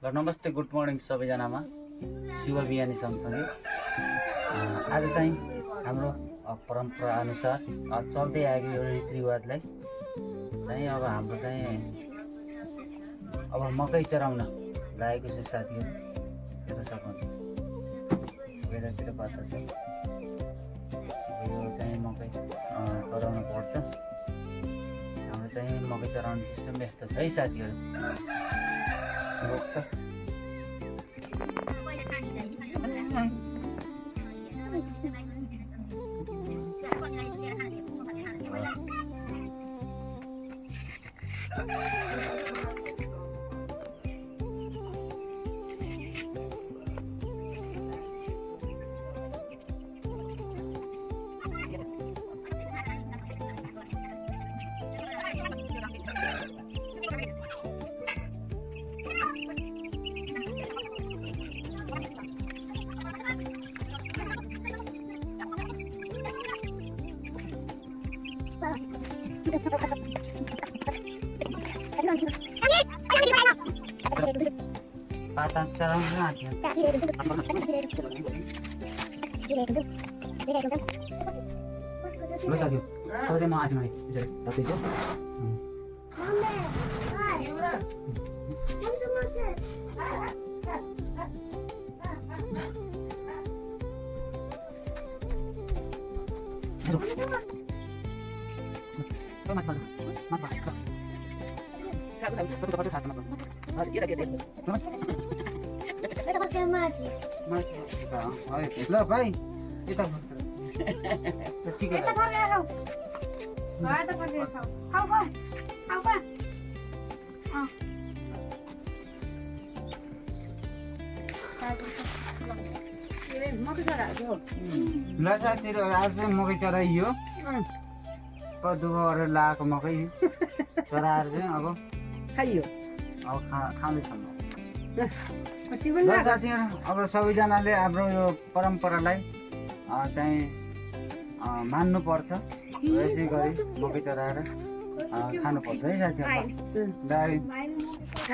ल नमस्ते good morning सबैजनामा शुभ बिहानी सँगसँगै आज चाहिँ हाम्रो परम्परा अनुसार चल्दै आएको यो रीतिरिवाजलाई चाहिँ अब हाम्रो चाहिँ अब मकै चराउन लागेको छु साथीहरू हेर्न सक्नुहुन्छ वेदरतिर बाटो छ यो चाहिँ मकै चराउन पर्छ हाम्रो चाहिँ मकै चराउने सिस्टम यस्तो छ है साथीहरू रोक्छ पाता चराउन आँट्यो ल साथी तपाईँ म आँट्नु ल भाइ यता ठिकै ल साथीहरू आज चाहिँ मकै चराइयो दुःख गरेर लगाएको मकै चराएर चाहिँ अब खाइयो अब खाँदैछन् ल साथीहरू अब सबैजनाले हाम्रो यो परम्परालाई चाहिँ मान्नुपर्छ यसै गरी मकै चराएर खानुपर्छ है साथीहरू